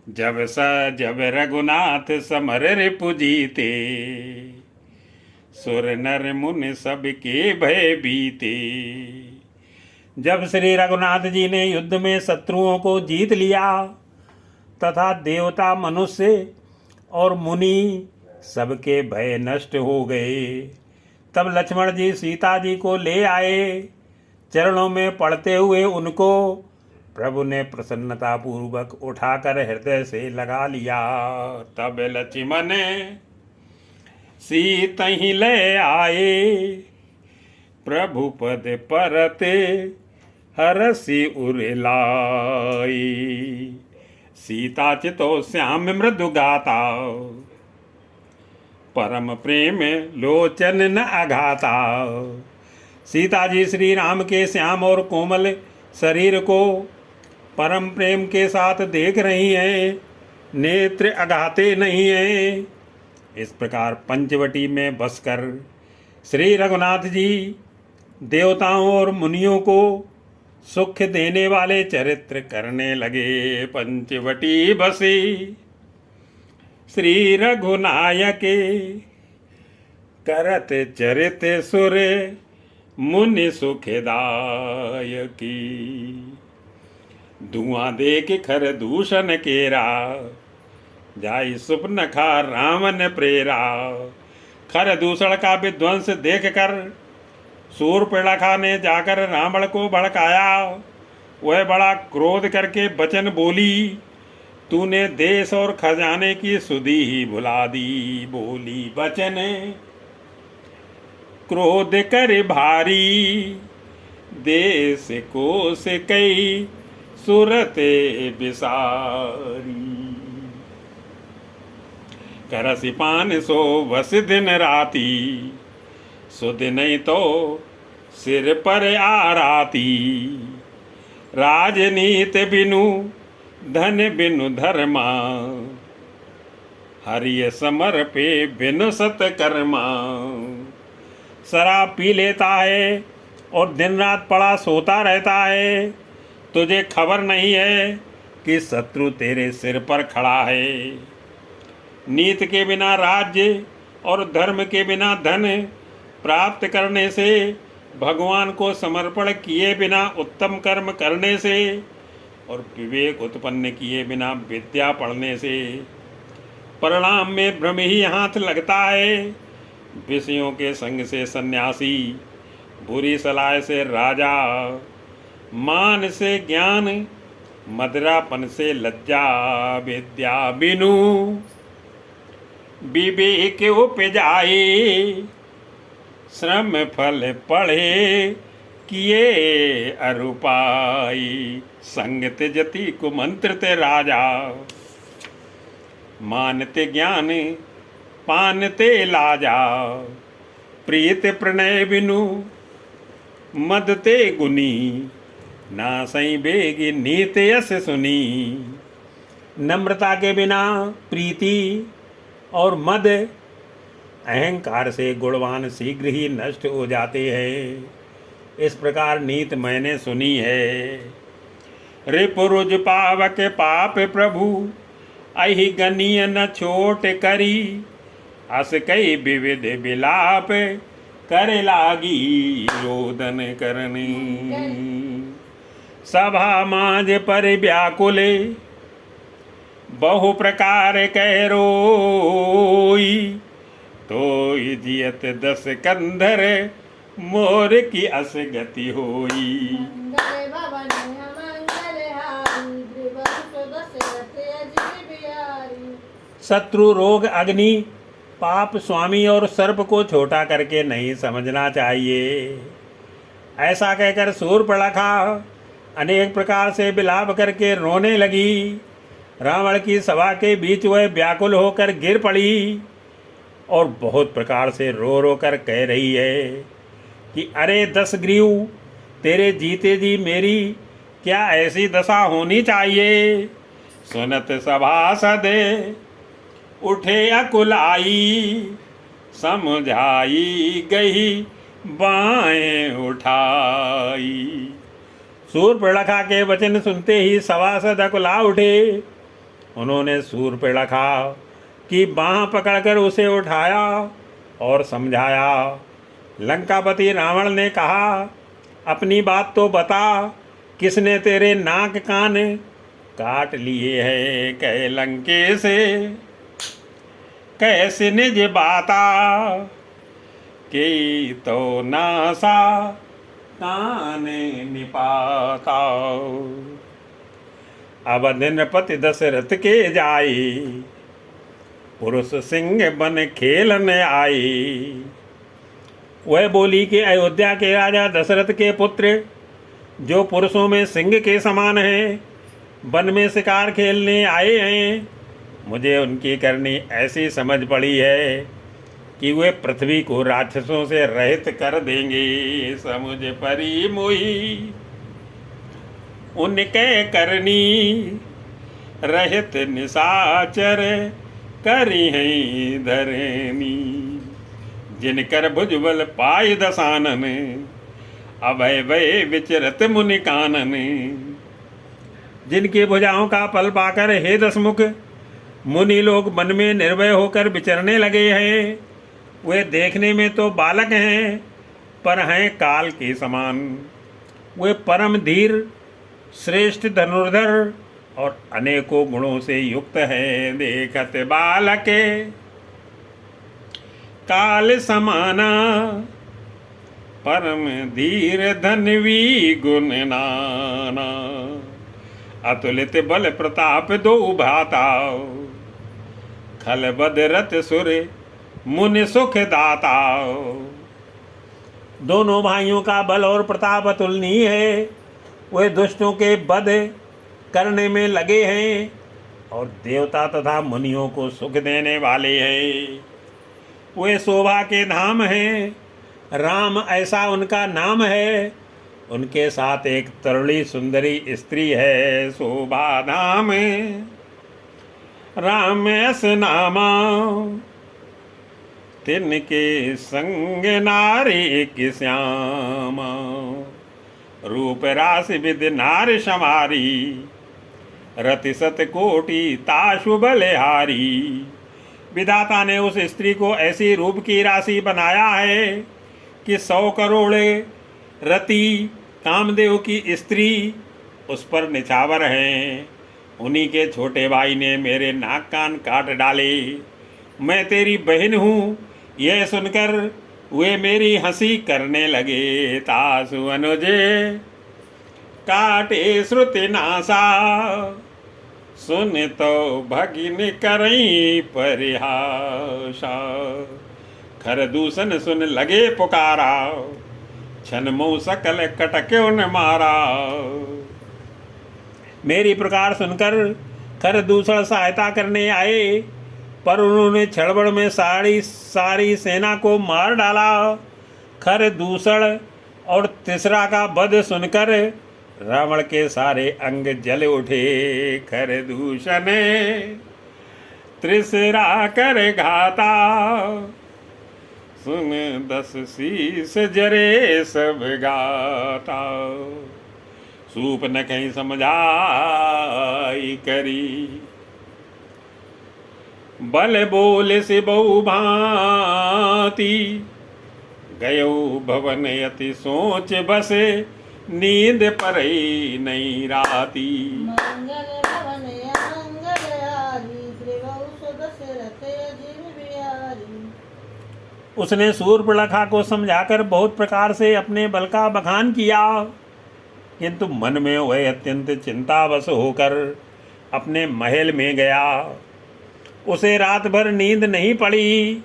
जब रघुनाथ समर रिपु जीते, सुर नर मुनि सबके भय बीते। जब श्री रघुनाथ जी ने युद्ध में शत्रुओं को जीत लिया तथा देवता, मनुष्य और मुनि सबके भय नष्ट हो गए, तब लक्ष्मण जी सीता जी को ले आए। चरणों में पड़ते हुए उनको प्रभु ने प्रसन्नता पूर्वक उठाकर हृदय से लगा लिया। तब लक्ष्मण सीता ही ले आए, प्रभु पद परते हरसि उरलाई। सीता चितो श्याम मृदु गाता, परम प्रेम लोचन न अघाता। सीता जी श्री राम के श्याम और कोमल शरीर को परम प्रेम के साथ देख रही हैं, नेत्र अघाते नहीं हैं। इस प्रकार पंचवटी में बसकर श्री रघुनाथ जी देवताओं और मुनियों को सुख देने वाले चरित्र करने लगे। पंचवटी बसी श्री रघुनायक, करत चरित सुर मुनि सुखदायकी। धुआं देख खर दूषण केरा, जाई सुपन खा रावण प्रेरा। खर दूषण का विध्वंस देख कर शूर्पणखा ने जाकर रावण को भड़काया। वह बड़ा क्रोध करके वचन बोली, तूने देश और खजाने की सुधि ही भुला दी। बोली वचन क्रोध कर भारी, देश को से कई सुरते बिसारी। करसि पान सो वस दिन राती, सुध नहीं तो सिर पर आराती। राजनीत बिनु धन बिनु धर्मा, हरिय समर पे बिनु सतकर्मा। शराब पी लेता है और दिन रात पड़ा सोता रहता है, तुझे खबर नहीं है कि शत्रु तेरे सिर पर खड़ा है। नीति के बिना राज्य और धर्म के बिना धन प्राप्त करने से, भगवान को समर्पण किए बिना उत्तम कर्म करने से और विवेक उत्पन्न किए बिना विद्या पढ़ने से परिणाम में भ्रम ही हाथ लगता है। विषयों के संग से सन्यासी, बुरी सलाह से राजा, मान से ज्ञान, मदिरापन से लज्जा। विद्या बिनु विवेक उपजाए, श्रम फल पढ़े किए अरुपाई। संगत जति कुमंत्रित राजा, मानते ज्ञान पानते लाजा। प्रीत प्रणय बिनु मदते गुनी, ना सही बेगी नीत यस सुनी। नम्रता के बिना प्रीति और मद, अहंकार से गुणवान शीघ्र ही नष्ट हो जाते हैं। इस प्रकार नीत मैंने सुनी है। रिपुरुज पावक पाप प्रभु, अहि गनीय न छोट करी। अस कई विविध विलाप, करे लागी रोदन करनी। सभा मांझ पर व्याकुले, बहु प्रकार कह रोई। तो जियत दस कंधर, मोर की अस गति होई। शत्रु, रोग, अग्नि, पाप, स्वामी और सर्प को छोटा करके नहीं समझना चाहिए। ऐसा कहकर शूर्पणखा अनेक प्रकार से विलाप करके रोने लगी। रावण की सभा के बीच वह व्याकुल होकर गिर पड़ी और बहुत प्रकार से रो रो कर कह रही है कि अरे दशग्रीव, तेरे जीते जी मेरी क्या ऐसी दशा होनी चाहिए। सुनत सभासद उठे अकुलाई, समझाई गई बाएं उठाई। शूर्पणखा के वचन सुनते ही सभासद अकुला उठे उन्होंने शूर्पणखा की बाँह पकड़कर उसे उठाया और समझाया। लंकापति रावण ने कहा, अपनी बात तो बता, किसने तेरे नाक कान काट लिए हैं? कह लंके से कैसे निज बाता, के तो नासा कान निपाता। अब नृपति दशरथ के जाई, पुरुष सिंह बन खेलन आई। वह बोली कि अयोध्या के राजा दशरथ के पुत्र, जो पुरुषों में सिंह के समान हैं, वन में शिकार खेलने आए हैं। मुझे उनकी करनी ऐसी समझ पड़ी है कि वे पृथ्वी को राक्षसों से रहित कर देंगे। समुझ परी मोही उनके करनी, रहित निशाचर करी हैं धरनी। जिनकर भुजबल पाय दसानन, अभय भय विचरत मुनि कानन। जिनकी भुजाओं का पल पाकर हे दशमुख मुनि लोग वन में निर्भय होकर विचरने लगे हैं। वे देखने में तो बालक हैं, पर हैं काल के समान। वे परम धीर, श्रेष्ठ धनुर्धर और अनेकों गुणों से युक्त है। देखत बालक काल समाना, परम धीर धनवी गुण नाना। अतुलित बल प्रताप दो भाता, खल बद रत सुर मुनि सुख दाता। दोनों भाइयों का बल और प्रताप अतुलनीय है। वे दुष्टों के वध करने में लगे हैं और देवता तथा मुनियों को सुख देने वाले हैं। वे शोभा के धाम हैं, राम ऐसा उनका नाम है। उनके साथ एक तरुणी सुंदरी स्त्री है, शोभा धाम राम ऐस नामा। तिनके संग नारी की श्यामा, रूप राशि विद नार समारी। रति सत कोटि ताशु बलिहारी। विधाता ने उस स्त्री को ऐसी रूप की राशि बनाया है कि 100 करोड़ रति कामदेव की स्त्री उस पर निछावर हैं। उन्हीं के छोटे भाई ने मेरे नाक कान काट डाले। मैं तेरी बहन हूँ, यह सुनकर वे मेरी हंसी करने लगे। तासु अनुजे काटे श्रुति नासा, सुन तो भगिन करई परिहासा। खर दूषण सुन लगे पुकारा, छन मुँह सकल कटक्यों न मारा। मेरी प्रकार सुनकर खर दूषण सहायता करने आए, पर उन्होंने क्षणभर में सारी सेना को मार डाला। खर दूषण और तीसरा का वध सुनकर रावण के सारे अंग जल उठे। खर दूषण त्रिसरा कर घाता, सुन 10 शीस जरे सब गाता। सूप न कहीं समझाई करी, बल बोल से बहु भांति। गयो भवन अति सोच बसे, नींद परई नहीं राती। मंगल भवन अमंगल आरी, त्रिभुव सुदशरथ अजीम बिहारी। उसने शूर्पणखा को समझाकर बहुत प्रकार से अपने बल का बखान किया, किंतु मन में वह अत्यंत चिंतावश होकर अपने महल में गया। उसे रात भर नींद नहीं पड़ी।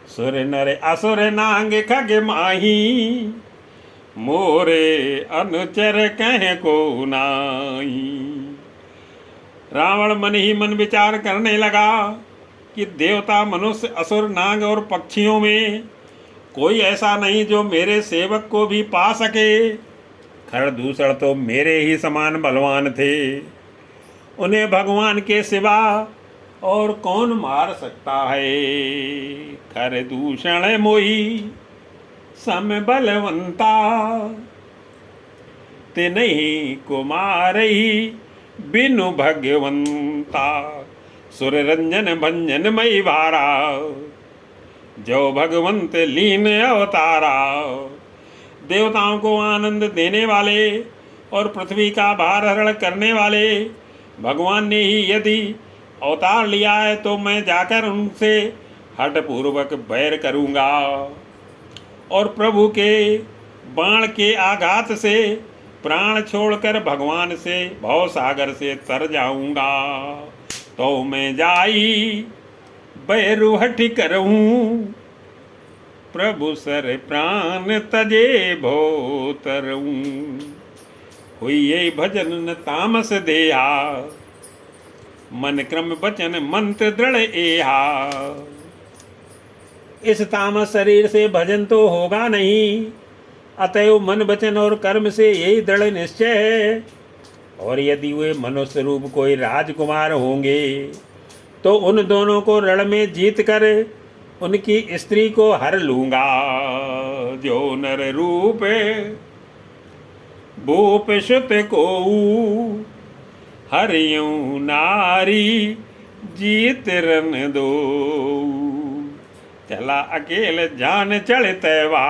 सुर नर असुर नांग खग माही, मोरे अनुचर कह को नाई। रावण मन ही मन विचार करने लगा कि देवता, मनुष्य, असुर, नाग और पक्षियों में कोई ऐसा नहीं जो मेरे सेवक को भी पा सके। खरदूषण तो मेरे ही समान बलवान थे, उन्हें भगवान के सिवा और कौन मार सकता है। खरदूषण मोही सम बलवंता, तिन्हीं कुमार ही बिनु भगवंता सुर रंजन भंजन मई भारा जो भगवंत लीन अवतारा। देवताओं को आनंद देने वाले और पृथ्वी का भार हरण करने वाले भगवान ने ही यदि अवतार लिया है तो मैं जाकर उनसे हठपूर्वक बैर करूँगा और प्रभु के बाण के आघात से प्राण छोड़कर भगवान से भव सागर से तर जाऊँगा। तो मैं जाई बैरु हठ करऊँ प्रभु सर प्राण तजे भो तरऊँ। हुई ये भजन न तामस देहा मन क्रम वचन मंत्र दृढ़ एहा। इस तामस शरीर से भजन तो होगा नहीं, अतएव मन वचन और कर्म से यही दृढ़ निश्चय है। और यदि वे मनुष्य रूप कोई राजकुमार होंगे तो उन दोनों को रण में जीत कर उनकी स्त्री को हर लूँगा। जो नर रूप भूप सुत को हरियों नारी जीत रन दो। चला अकेले जान चढ़ तैवा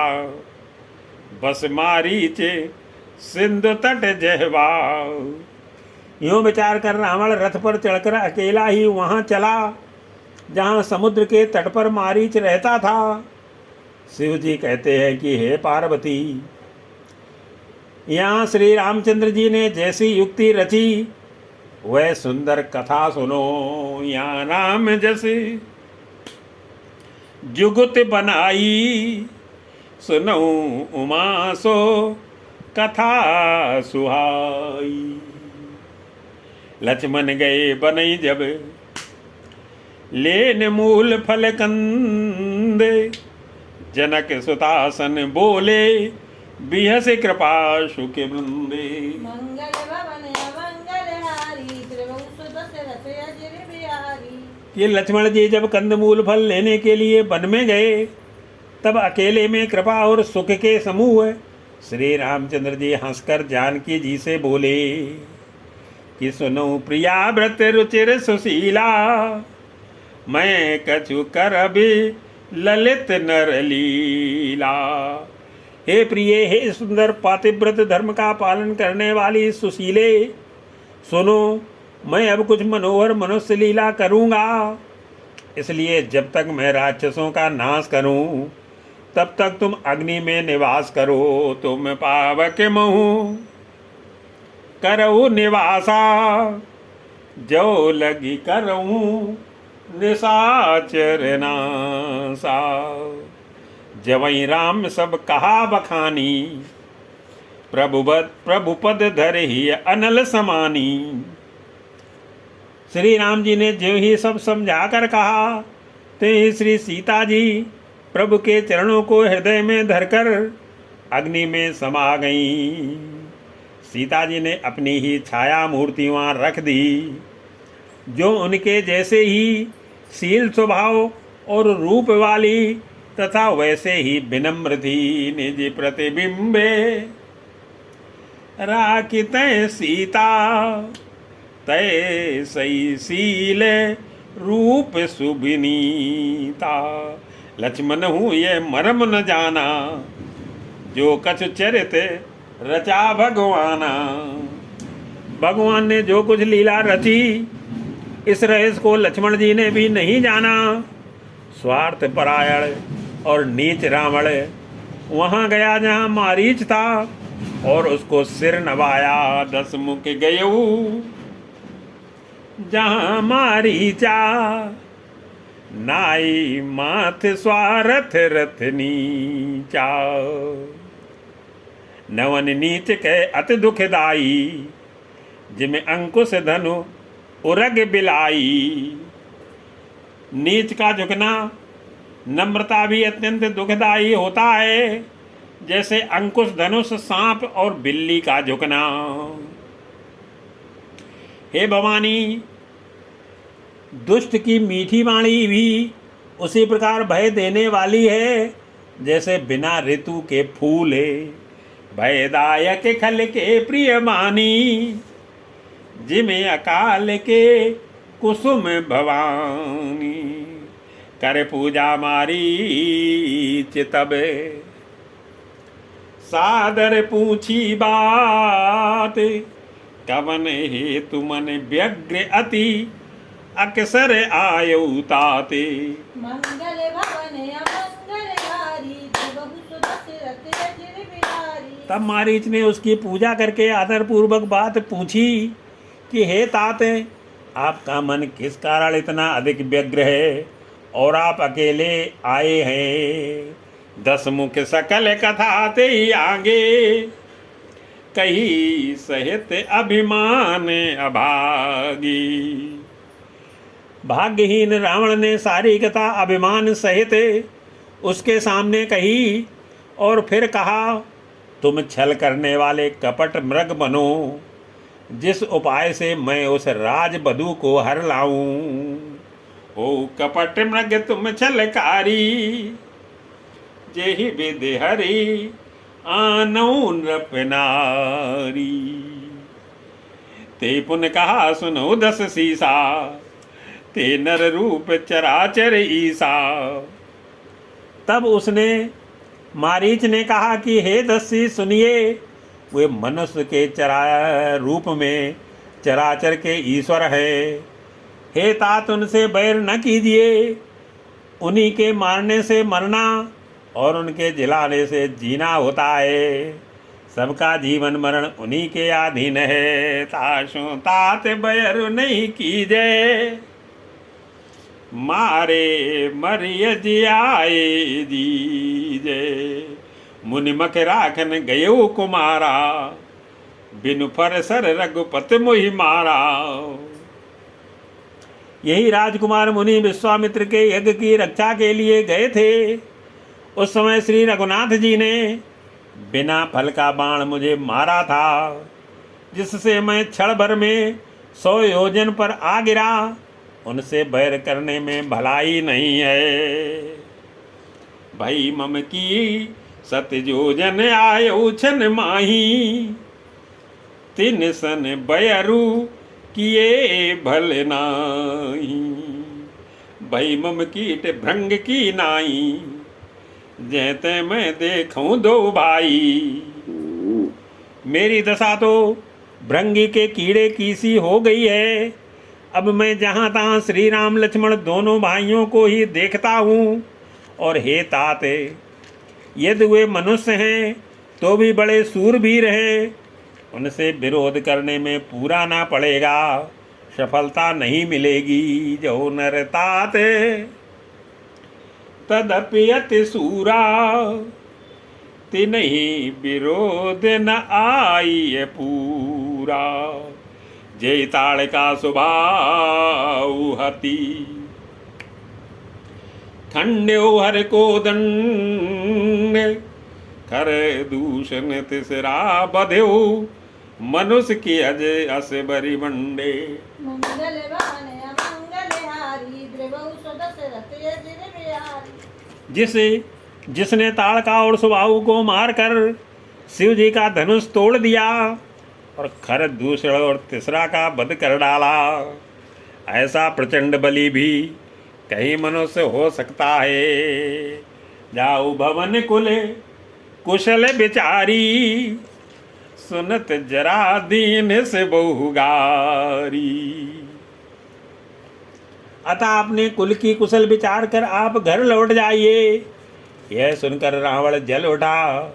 बस मारीचे सिंधु तट जहवा। यूं विचार कर रावण रथ पर चढ़कर अकेला ही वहाँ चला जहाँ समुद्र के तट पर मारीच रहता था। शिव जी कहते हैं कि हे पार्वती, यहाँ श्री रामचंद्र जी ने जैसी युक्ति रची वह सुंदर कथा सुनो। यहाँ राम जैसे जुगुत बनाई सुनो उमा सो कथा सुहाई। लक्ष्मण गए बनई जब लेन मूल फल कंदे जनक सुतासन बोले बिहस कृपा सुख वृंदे। मंगल भवन अमंगल हारी त्रिभुवन दशरथ अजिर बिहारी। ये लक्ष्मण जी जब कंदमूल फल लेने के लिए वन में गए तब अकेले में कृपा और सुख के समूह श्री रामचंद्र जी हंसकर जानकी जी से बोले कि सुनो प्रिया व्रत रुचिर सुशीला मैं कछु कर अभी ललित नर लीला। हे प्रिय, हे सुंदर पातिव्रत धर्म का पालन करने वाली सुशीले, सुनो मैं अब कुछ मनोहर मनुष्य लीला करूँगा। इसलिए जब तक मैं राक्षसों का नाश करूँ तब तक तुम अग्नि में निवास करो। तुम पावक महु करऊ निवासा जो लगी करऊँ निशाचर नासा। जवई राम सब कहा बखानी प्रभु पद धरे ही अनल समानी। श्री राम जी ने जो ही सब समझा कर कहा ते ही श्री सीता जी प्रभु के चरणों को हृदय में धरकर अग्नि में समा गईं। सीता जी ने अपनी ही छाया मूर्ति वहाँ रख दी जो उनके जैसे ही शील स्वभाव और रूप वाली तथा वैसे ही विनम्र थी। निज प्रतिबिंबे राखित सीता तय सही शील रूप सुभिनीता। लक्ष्मण हूँ ये मर्म न जाना जो कछु चरित रचा भगवाना। भगवान ने जो कुछ लीला रची इस रहस्य को लक्ष्मण जी ने भी नहीं जाना। स्वार्थ परायण और नीच रावण वहाँ गया जहाँ मारीच था और उसको सिर नवाया। 10 मुख गयऊ जहाँ मारीचा नाई माथ स्वार्थ रथ नीचा। नवन नीच के अति दुखदाई जिमें अंकुश धनु उरग बिलाई। नीच का झुकना नम्रता भी अत्यंत दुखदाई होता है जैसे अंकुश धनुष सांप और बिल्ली का झुकना। हे भवानी, दुष्ट की मीठी वाणी भी उसी प्रकार भय देने वाली है जैसे बिना ऋतु के फूल है। भयदायक खल के प्रिय मानी जिमे अकाल के कुसुम भवानी, कर पूजा मारी चितब, सादर पूछी बात, कवन हेतु मन व्यग्र अति, अक्सर आयु ताते। मंगल भवन अमंगल हारी, बहु सुत दशरथ अजर बिहारी। तब मारीच ने उसकी पूजा करके आदर पूर्वक बात पूछी कि हे तात, आपका मन किस कारण इतना अधिक व्यग्र है और आप अकेले आए हैं। 10 मुख सकल कथा ते ही आगे, कही सहित अभिमान अभागी। भाग्यहीन रावण ने सारी कथा अभिमान सहित उसके सामने कही और फिर कहा, तुम छल करने वाले कपट मृग बनो, जिस उपाय से मैं उस राजबधू को हर लाऊं। ओ कपट मृग तुम छलकारी, जेहि विधि हरि आनौ नृप नारी। ते पुन कहा सुनो 10 सीसा, ते नर रूप चराचर ईसा। तब उसने मारीच ने कहा कि हे दस्सी सुनिए, वे मनुष्य के रूप में चराचर के ईश्वर है। हे तात उनसे बैर न कीजिए, उन्हीं के मारने से मरना और उनके जिलाने से जीना होता है। सबका जीवन मरण उन्हीं के अधीन है। ताशो तात बैर नहीं कीजे, मारे मरिय जियाए दीजे। मुनि मख राखन गयो कुमारा, बिनु फरसर रघुपति मोहि मारा। यही राजकुमार मुनि विश्वामित्र के यज्ञ की रक्षा के लिए गए थे। उस समय श्री रघुनाथ जी ने बिना फल का बाण मुझे मारा था, जिससे मैं क्षण भर में 100 योजन पर आ गिरा। उनसे बैर करने में भलाई नहीं है। भई मम की 7 योजन आयो छन माही, 3 सन बैरु किए भल नाही। भई मम कीट भृंग की नाई, जैते मैं देखूं 2 भाई। मेरी दशा तो भृंगी के कीड़े की सी हो गई है। अब मैं जहाँ तहाँ श्री राम लक्ष्मण दोनों भाइयों को ही देखता हूँ। और हे तात, यदि वे मनुष्य हैं तो भी बड़े सूरवीर हैं। उनसे विरोध करने में पूरा ना पड़ेगा, सफलता नहीं मिलेगी। जो नर तात तदपि अति सूरा, तिन्हि विरोध न आई पूरा। जय ताड़का स्वभाव हति, खंड्यो हर को दंड। कर दूषण तिसरा बध्यो, मनुष्य की अजय अस बरी मंडे। मंगल भवन अमंगल हारी, द्रवहु सुत दशरथ अजर बिहारी। जिसने ताड़का और सुबाहु को मारकर शिव जी का धनुष तोड़ दिया और खर दूसरा और तीसरा का वध कर डाला, ऐसा प्रचंड बली भी कहीं मनुष्य हो सकता है। जाऊ भवन कुल कुशल विचारी, सुनत जरा दीन से बहुगारी। अतः अपने कुल की कुशल विचार कर आप घर लौट जाइए। यह सुनकर रावण जल उठा।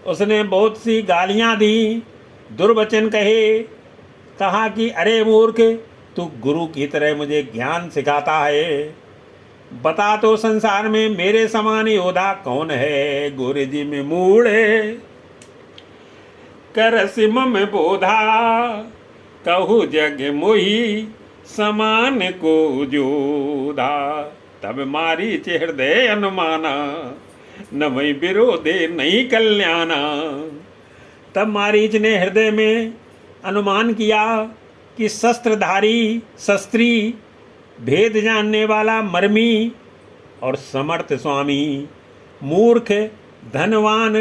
उसने बहुत सी गालियां दी, दुर्वचन कहे। कहा कि अरे मूर्ख, तू गुरु की तरह मुझे ज्ञान सिखाता है। बता तो संसार में मेरे समान योद्धा कौन है। गुरु जी में मूढ़े कर सिम में बोधा, कहु जग मोही समान को जोधा। तब मारी हृदय अनुमाना, न वही विरोधे नहीं कल्याणा। तब मारीच ने हृदय में अनुमान किया कि शस्त्रधारी शस्त्री, भेद जानने वाला मर्मी और समर्थ स्वामी, मूर्ख, धनवान,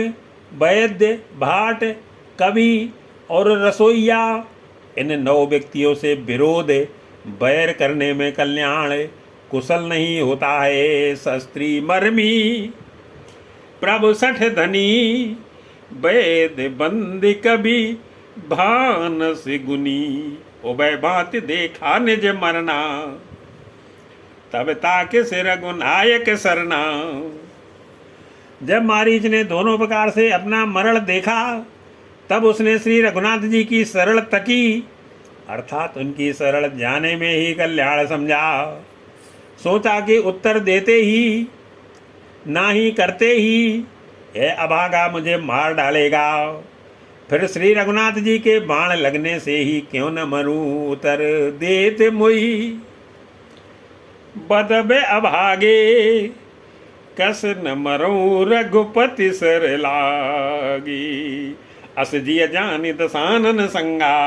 वैद्य, भाट, कवि और रसोइया, इन 9 व्यक्तियों से विरोध बैर करने में कल्याण कुशल नहीं होता है। शस्त्री मर्मी प्रभु सठ धनी, वैद बंदी कभी भानस गुनी। उभय भांत देखा निज मरना, तब ताके से रघुनायक सरना। जब मारीच ने दोनों प्रकार से अपना मरण देखा, तब उसने श्री रघुनाथ जी की सरल तकी अर्थात उनकी सरल जाने में ही कल्याण समझा। सोचा कि उत्तर देते ही ना ही करते ही यह अभागा मुझे मार डालेगा, फिर श्री रघुनाथ जी के बाण लगने से ही क्यों न मरूं। उत्तर देते मुई बदबे अभागे, कस न मरूं रघुपति सर लागी। अस जिय जानि दसानन संगा,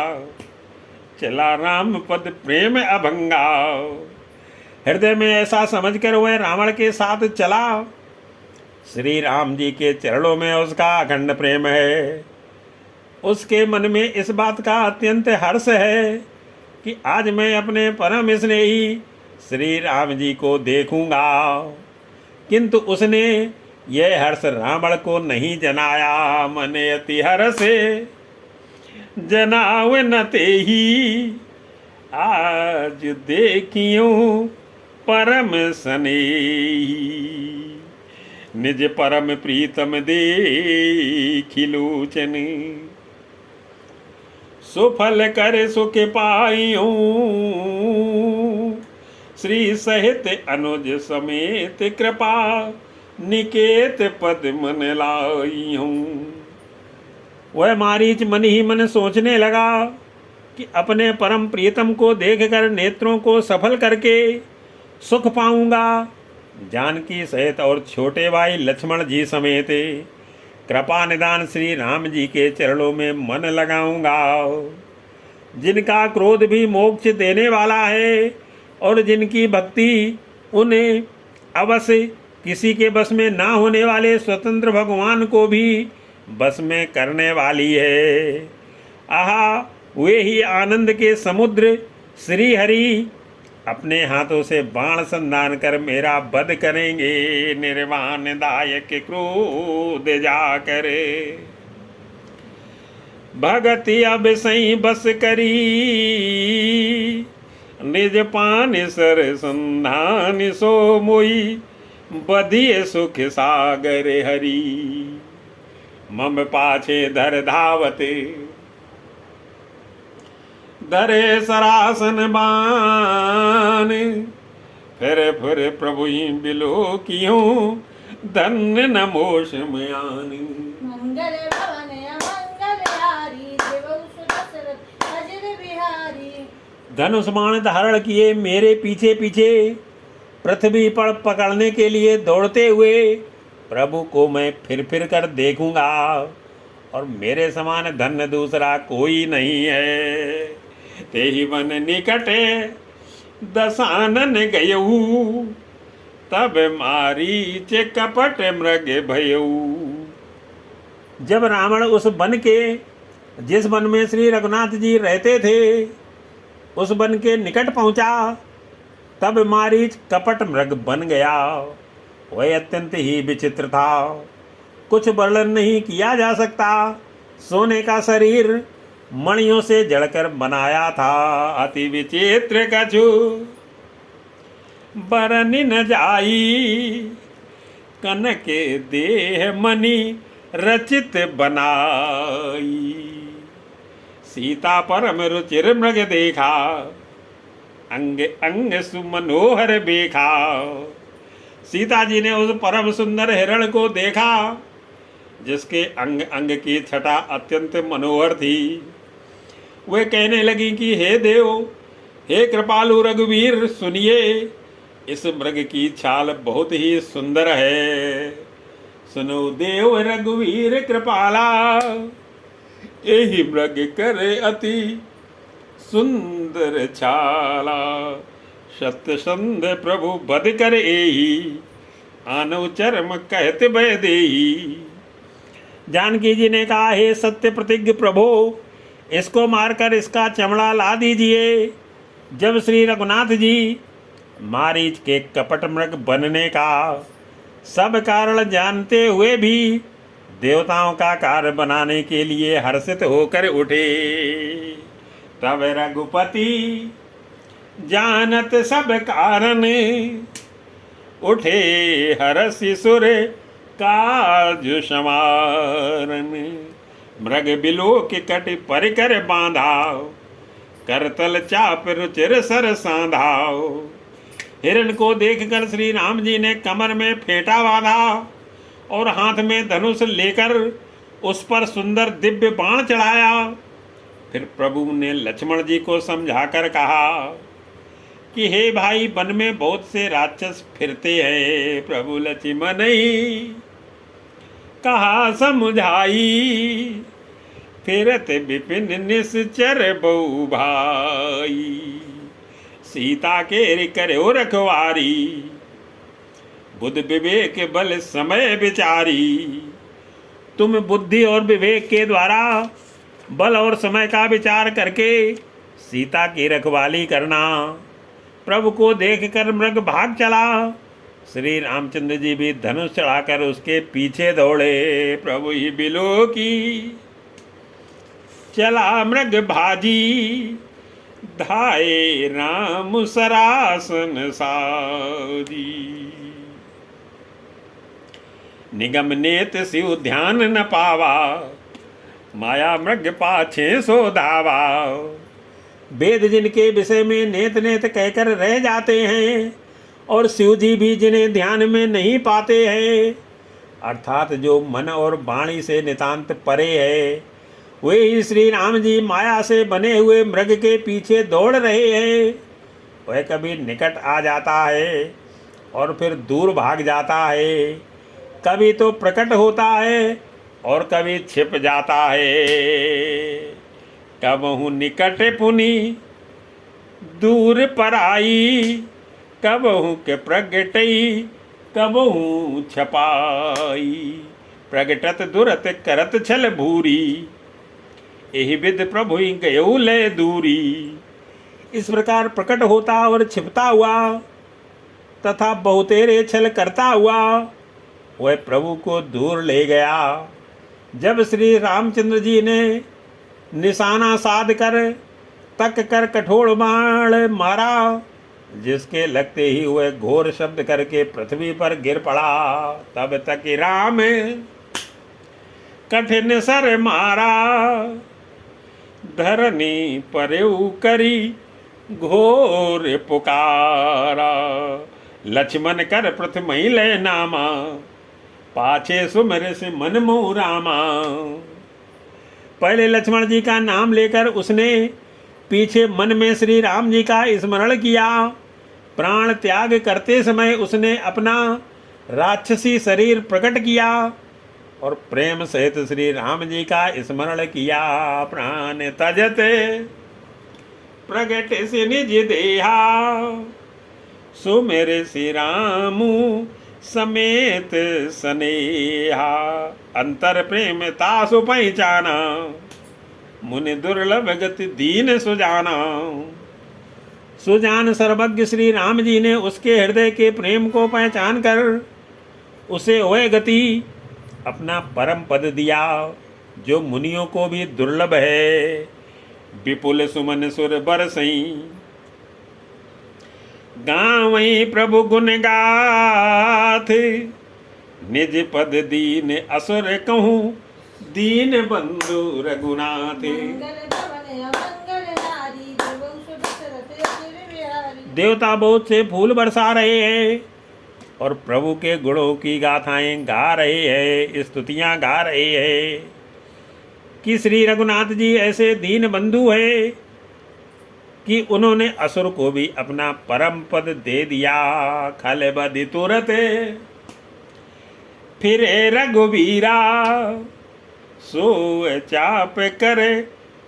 चला राम पद प्रेम अभंगा। हृदय में ऐसा समझकर वह रावण के साथ चला। श्री राम जी के चरणों में उसका अखंड प्रेम है। उसके मन में इस बात का अत्यंत हर्ष है कि आज मैं अपने परम स्नेही श्री राम जी को देखूंगा। किंतु उसने यह हर्ष रावण को नहीं जनाया। मने अति हर्ष जनाव न तेहि, आज देखियो परम स्नेही। निज परम प्रीतम देखि लोचन, सुफल कर सुख पाइयो। श्री सहित अनुज समेत कृपा, निकेत पद मन लाइयो। वह मारीच मन ही मन सोचने लगा कि अपने परम प्रियतम को देखकर नेत्रों को सफल करके सुख पाऊंगा। जानकी सहित और छोटे भाई लक्ष्मण जी समेत कृपा निदान श्री राम जी के चरणों में मन लगाऊंगा, जिनका क्रोध भी मोक्ष देने वाला है और जिनकी भक्ति उन्हें अवश्य किसी के बस में ना होने वाले स्वतंत्र भगवान को भी बस में करने वाली है। आहा, वे ही आनंद के समुद्र श्री हरि अपने हाथों से बाण संधान कर मेरा वध करेंगे। निर्वाण दायक क्रोध जाकर, भगति अब सही बस करी। निज पान सर संधान सो मोई, बधिय सुख सागर हरि। मम पाछे धर धावते, धरे सरासन बान। फिर प्रभु बिलो कियों, धन्य नमोश मयान। मंगल भवन अमंगल हारी, देवौ सुदशरथ अजिर बिहारी। धनुष बाण धारण किए मेरे पीछे पीछे पृथ्वी पर पकड़ने के लिए दौड़ते हुए प्रभु को मैं फिर कर देखूंगा, और मेरे समान धन्य दूसरा कोई नहीं है। तेहि वन निकटे दसानन गयऊ, तब मारीच कपट मृग भयऊ। जब रावण उस वन के, जिस वन में श्री रघुनाथ जी रहते थे, उस वन के निकट पहुंचा, तब मारीच कपट मृग बन गया। वह अत्यंत ही विचित्र था, कुछ वर्णन नहीं किया जा सकता। सोने का शरीर मणियों से जड़कर बनाया था, अति विचित्र कछु बरनि न जाई। कनक देह मणि रचित बनाई, सीता परम रुचिर मृग देखा। अंग अंग सुमनोहर बेखा, सीता जी ने उस परम सुंदर हिरण को देखा, जिसके अंग अंग की छटा अत्यंत मनोहर थी। वे कहने लगी कि हे देव, हे कृपालु रघुवीर, सुनिए, इस मृग की छाल बहुत ही सुंदर है। सुनो देव रघुवीर कृपाला, यही मृग करे अति सुंदर छाला। सत्य संध प्रभु बध कर एही, आनव चरम कहत भय देही। जानकी जी ने कहा, हे सत्य प्रतिज्ञ प्रभो, इसको मारकर इसका चमड़ा ला दीजिए। जब श्री रघुनाथ जी मारीच के कपट मृग बनने का सब कारण जानते हुए भी देवताओं का कार्य बनाने के लिए हर्षित होकर उठे। तब रघुपति जानत सब कारण उठे हर्षि सुर काज समारन। मृग बिलो के कट परिकर बांधाओ करतल चाप रुचिर सर सांधाओ। हिरण को देखकर श्री राम जी ने कमर में फेंटा बांधा और हाथ में धनुष लेकर उस पर सुंदर दिव्य बाण चढ़ाया। फिर प्रभु ने लक्ष्मण जी को समझाकर कहा कि हे भाई, वन में बहुत से राक्षस फिरते हैं। प्रभु लक्ष्मण ही कहा समझाई फिरत विपिन निश्चर बहु भाई। सीता के करो रखवारी बुद्ध विवेक बल समय विचारी। तुम बुद्धि और विवेक के द्वारा बल और समय का विचार करके सीता की रखवाली करना। प्रभु को देखकर मृग भाग चला। श्री रामचंद्र जी भी धनुष चढ़ाकर उसके पीछे दौड़े। प्रभु ही बिलो की चला मृग भाजी धाये राम सरासन सारी। निगम नेत शिव ध्यान न पावा माया मृग पाछे सो धावा। वेद जिनके विषय में नेत नेत कहकर रह जाते हैं और शिव जी भी जिन्हें ध्यान में नहीं पाते हैं, अर्थात जो मन और वाणी से नितांत परे है, वे ही श्री राम जी माया से बने हुए मृग के पीछे दौड़ रहे हैं। वह कभी निकट आ जाता है और फिर दूर भाग जाता है, कभी तो प्रकट होता है और कभी छिप जाता है। कबहू निकट पुनि दूर पर आई, कबहू के प्रगटई कबहू छपाई। प्रगटत दुरत करत छल भूरी, यही विद प्रभु गयो ले दूरी। इस प्रकार प्रकट होता और छिपता हुआ तथा बहुतेरे छल करता हुआ वह प्रभु को दूर ले गया। जब श्री रामचंद्र जी ने निशाना साध कर तक कर कठोर बाण मारा, जिसके लगते ही वह घोर शब्द करके पृथ्वी पर गिर पड़ा। तब तक राम कठिन सर मारा, धरनी परेऊ करी घोर पुकारा। लक्ष्मण कर प्रथम ही ले नामा, पाछे सुमर से मन मोह रामा। पहले लक्ष्मण जी का नाम लेकर उसने पीछे मन में श्री राम जी का स्मरण किया। प्राण त्याग करते समय उसने अपना राक्षसी शरीर प्रकट किया और प्रेम सहित श्री राम जी का स्मरण किया। प्राण तजते प्रगट से निज देहा, सो मेरे श्री रामू समेत स्नेहा। अंतर प्रेम तासु पहचाना, मुनि दुर्लभ गति दीन सुजाना। सुजान सर्वज्ञ श्री राम जी ने उसके हृदय के प्रेम को पहचान कर उसे वह गति अपना परम पद दिया जो मुनियों को भी दुर्लभ है। विपुल सुमन सुर बरसई, गावई प्रभु गुण गाथ। निज पद दीन असुर कहूँ, दीन बंधु रघुनाथ। देवता बहुत से फूल बरसा रहे हैं और प्रभु के गुणों की गाथाएं गा रहे हैं, स्तुतियां गा रहे हैं कि श्री रघुनाथ जी ऐसे दीन बंधु हैं कि उन्होंने असुर को भी अपना परम पद दे दिया। खल बदि तुरत फिरे रघुवीरा, सो चाप करे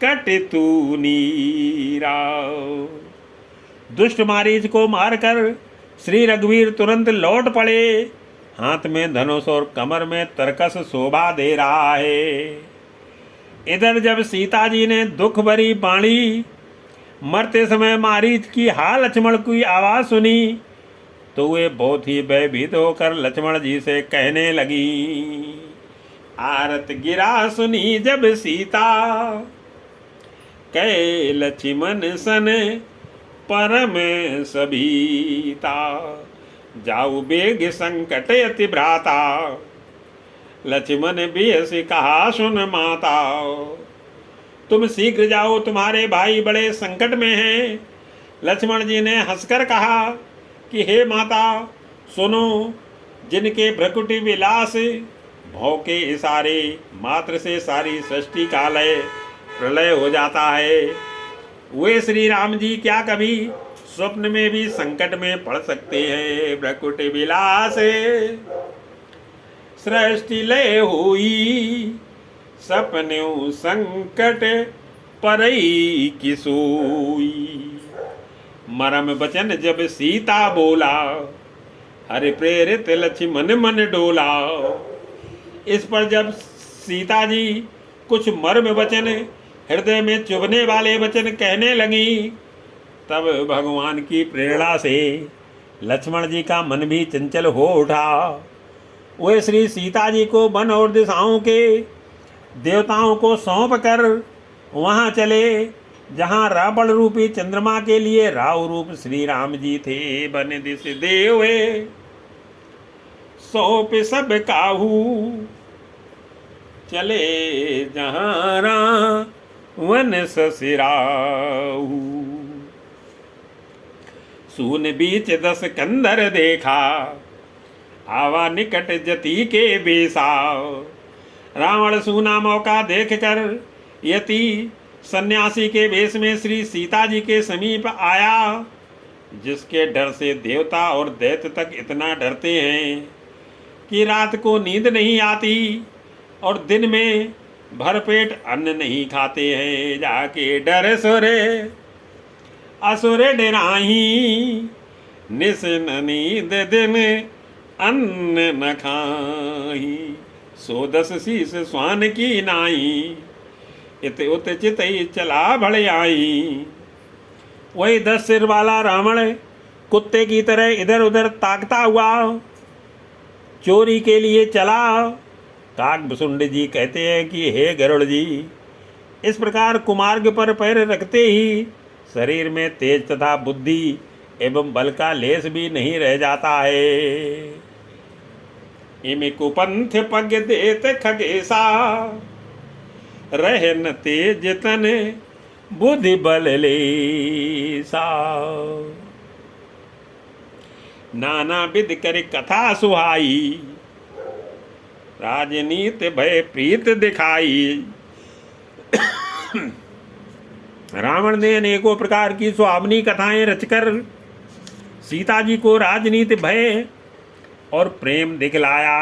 कट तू नीरा। दुष्ट मारीच को मारकर श्री रघुवीर तुरंत लौट पड़े। हाथ में धनुष और कमर में तरकस शोभा दे रहा है। इधर जब सीता जी ने दुख भरी बाणी मरते समय मारीच की हा लक्ष्मण की आवाज़ सुनी तो वे बहुत ही भयभीत होकर लक्ष्मण जी से कहने लगी। आरत गिरा सुनी जब सीता कहे लक्ष्मण सन परम सबीता। जाऊ बेग संकट अति भ्राता लक्ष्मण भी ऐसे कहा सुन माता। तुम शीघ्र जाओ तुम्हारे भाई बड़े संकट में हैं। लक्ष्मण जी ने हंसकर कहा कि हे माता सुनो, जिनके भ्रकुटी विलास भौ के इशारे मात्र से सारी सृष्टि का लय प्रलय हो जाता है, वे श्री राम जी क्या कभी स्वप्न में भी संकट में पड़ सकते हैं। भ्रकुटी विलास सृष्टि लय हुई सपन्यों संकट परई की सोई। मरम वचन जब सीता बोला हरि प्रेरित लक्ष्मण मन डोला। इस पर जब सीता जी कुछ मर्म वचन हृदय में चुभने वाले वचन कहने लगी तब भगवान की प्रेरणा से लक्ष्मण जी का मन भी चंचल हो उठा। वे श्री सीता जी को वन और दिशाओं के देवताओं को सौंप कर वहाँ चले जहाँ रावण रूपी चंद्रमा के लिए राव रूप श्री राम जी थे। बन दिस देवे सौंप सब काहू चले जहाँ रावण ससिराहू। सून बीच 10 कंदर देखा आवा निकट जति के बेसा। रावण सूना मौका देखकर यति सन्यासी के वेश में श्री सीता जी के समीप आया, जिसके डर से देवता और दैत्य तक इतना डरते हैं कि रात को नींद नहीं आती और दिन में भरपेट अन्न नहीं खाते हैं। जाके डर सुरे असुर डराही निस न नींद दिन अन्न न खाही। 110 शीस स्वान की नाई इत उत चित चला भले आई। वही 10 सिर वाला रावण कुत्ते की तरह इधर उधर ताकता हुआ चोरी के लिए चला। काकभुसुंड जी कहते हैं कि हे गरुड़ जी, इस प्रकार कुमार्ग पर पैर रखते ही शरीर में तेज तथा बुद्धि एवं बल का लेस भी नहीं रह जाता है। इम कुपंथ पग देत खगेसा रहन तेज तन बुद्धि बल लेसा। नाना विध कर कथा सुहाई राजनीति भय प्रीत दिखाई। रावण ने अनेकों प्रकार की सुहावनी कथाएं रचकर सीता जी को राजनीति भय और प्रेम दिखलाया।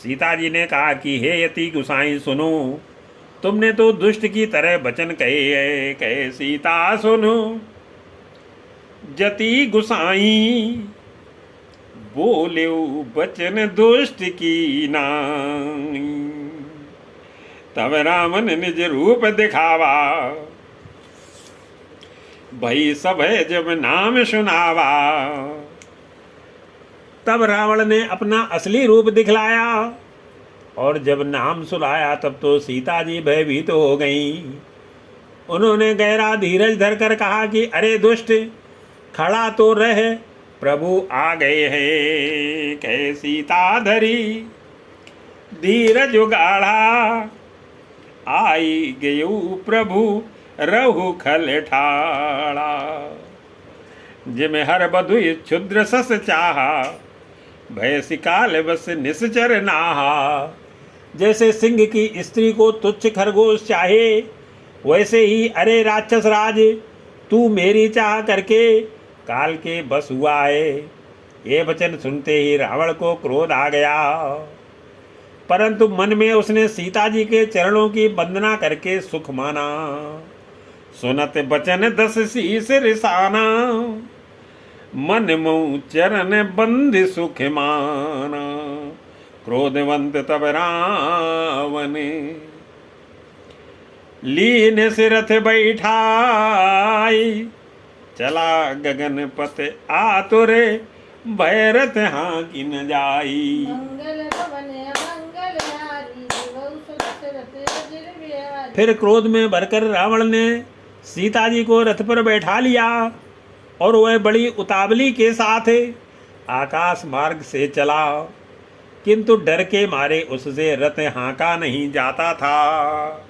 सीता जी ने कहा कि हे यति गुसाई सुनो, तुमने तो दुष्ट की तरह वचन कहे है। कहे सीता सुनो जति गुसाई बोले बचन दुष्ट की नाई। तब रावण निज रूप दिखावा भई सब जब नाम सुनावा। तब रावण ने अपना असली रूप दिखलाया और जब नाम सुनाया तब तो सीता जी भयभीत हो गईं। उन्होंने गहरा धीरज धरकर कहा कि अरे दुष्ट, खड़ा तो रह, प्रभु आ गए हैं। कह सीता धरी धीरज गाढ़ा आई गयु प्रभु रहु खल ठाड़ा। जिम हर बधु क्षुद्र सस चाहा भय सिकाल बस निश्चर नाहा। जैसे सिंह की स्त्री को तुच्छ खरगोश चाहे, वैसे ही अरे राक्षस राज, तू मेरी चाह करके काल के बस हुआ है। ये वचन सुनते ही रावण को क्रोध आ गया, परंतु मन में उसने सीता जी के चरणों की वंदना करके सुख माना। सुनत बचन 10 शीस रिसाना मन मऊ चरण बंद सुख माना। क्रोधवंत तब रावण लीन से रथ बैठाई, चला गगन पथ आतुरे, भैरथ हाँ कि न जाई। मंगल भवन अमंगल हारी, द्रिवहु सुत दशरथ अजिर बिहारी। फिर क्रोध में भरकर रावण ने सीता जी को रथ पर बैठा लिया और वह बड़ी उतावली के साथ आकाश मार्ग से चला, किंतु डर के मारे उससे रथ हाँका नहीं जाता था।